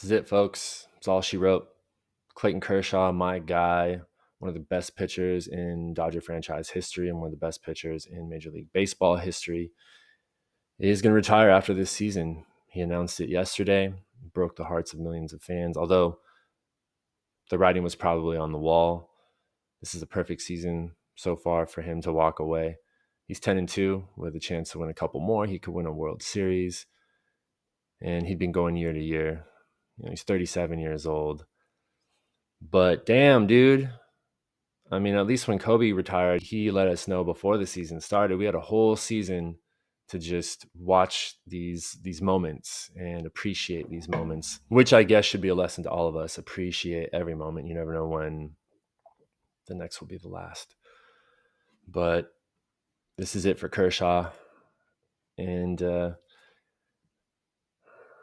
This is it, folks. It's all she wrote. Clayton Kershaw, my guy, one of the best pitchers in Dodger franchise history and one of the best pitchers in Major League Baseball history, is going to retire after this season. He announced it yesterday, broke the hearts of millions of fans, although the writing was probably on the wall. This is a perfect season so far for him to walk away. He's 10-2 with a chance to win a couple more. He could win a World Series, and he'd been going year to year. He's 37 years old. But damn, dude. I mean, at least when Kobe retired, he let us know before the season started. We had a whole season to just watch these moments and appreciate these moments, which I guess should be a lesson to all of us. Appreciate every moment. You never know when the next will be the last. But this is it for Kershaw. And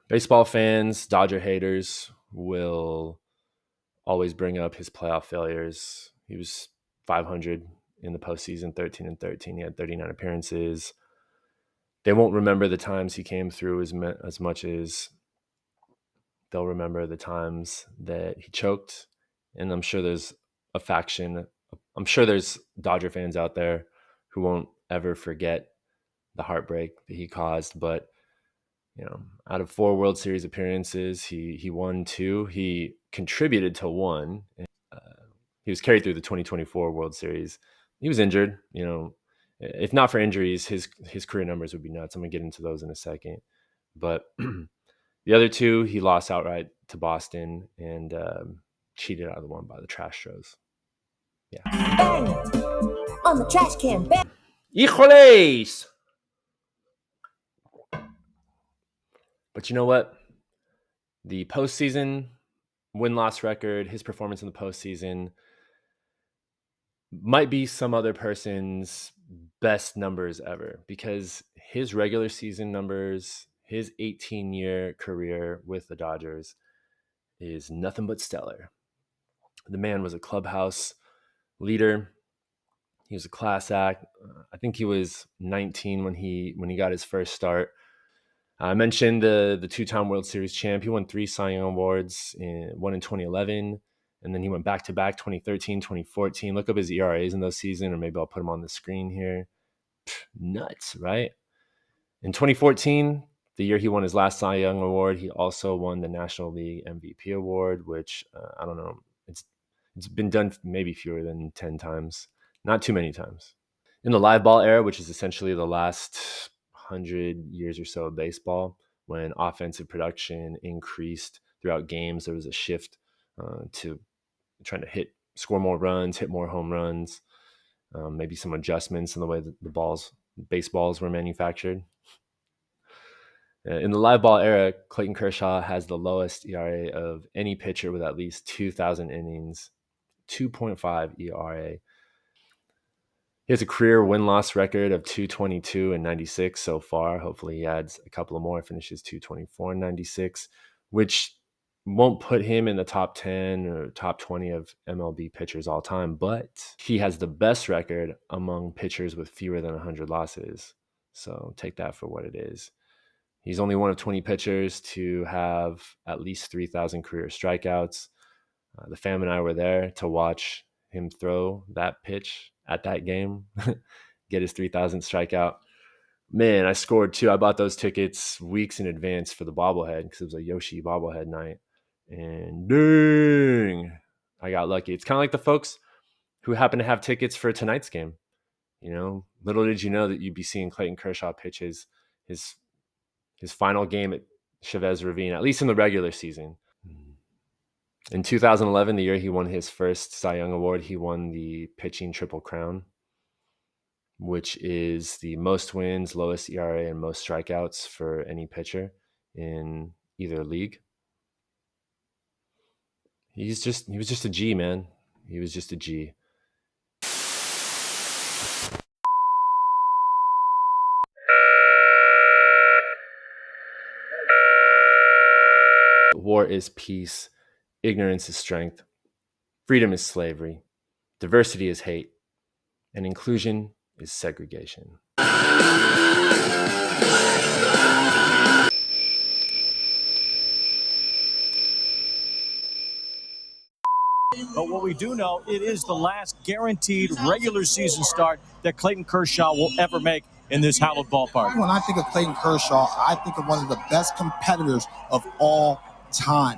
baseball fans, Dodger haters will always bring up his playoff failures. He was 500 in the postseason, 13-13. He had 39 appearances. They won't remember the times he came through as much as they'll remember the times that he choked. And I'm sure there's there's Dodger fans out there who won't ever forget the heartbreak that he caused. But out of 4 World Series appearances, he won 2. He contributed to 1. He was carried through the 2024 World Series. He was injured. If not for injuries, his career numbers would be nuts. I'm gonna get into those in a second. But the other 2, he lost outright to Boston and cheated out of the one by the Trastros. Yeah. Bang on the trash can. Bang. Híjoles! But you know what? The postseason win-loss record, his performance in the postseason might be some other person's best numbers ever, because his regular season numbers, his 18-year career with the Dodgers is nothing but stellar. The man was a clubhouse leader. He was a class act. I think he was 19 when he got his first start. I mentioned the 2-time World Series champ. He won 3 Cy Young Awards, one in 2011, and then he went back-to-back 2013, 2014. Look up his ERAs in those seasons, or maybe I'll put them on the screen here. Nuts, right? In 2014, the year he won his last Cy Young Award, he also won the National League MVP Award, which I don't know. It's been done maybe fewer than 10 times. Not too many times. In the live ball era, which is essentially the last 100 years or so of baseball, when offensive production increased throughout games, there was a shift to trying to score more runs, hit more home runs, maybe some adjustments in the way that baseballs were manufactured. In the live ball era, Clayton Kershaw has the lowest ERA of any pitcher with at least 2,000 innings, 2.5 ERA. He has a career win-loss record of 222 and 96 so far. Hopefully he adds a couple of more, finishes 224 and 96, which won't put him in the top 10 or top 20 of MLB pitchers all time, but he has the best record among pitchers with fewer than 100 losses. So take that for what it is. He's only one of 20 pitchers to have at least 3,000 career strikeouts. The fam and I were there to watch him throw that pitch at that game, get his 3,000th strikeout. Man, I scored too. I bought those tickets weeks in advance for the bobblehead because it was a Yoshi bobblehead night. And dang, I got lucky. It's kind of like the folks who happen to have tickets for tonight's game. Little did you know that you'd be seeing Clayton Kershaw pitch his final game at Chavez Ravine, at least in the regular season. In 2011, the year he won his first Cy Young Award, he won the pitching Triple Crown, which is the most wins, lowest ERA, and most strikeouts for any pitcher in either league. He was just a G, man. He was just a G. War is peace. Ignorance is strength. Freedom is slavery. Diversity is hate. And inclusion is segregation. But what we do know, it is the last guaranteed regular season start that Clayton Kershaw will ever make in this hallowed ballpark. When I think of Clayton Kershaw, I think of one of the best competitors of all time.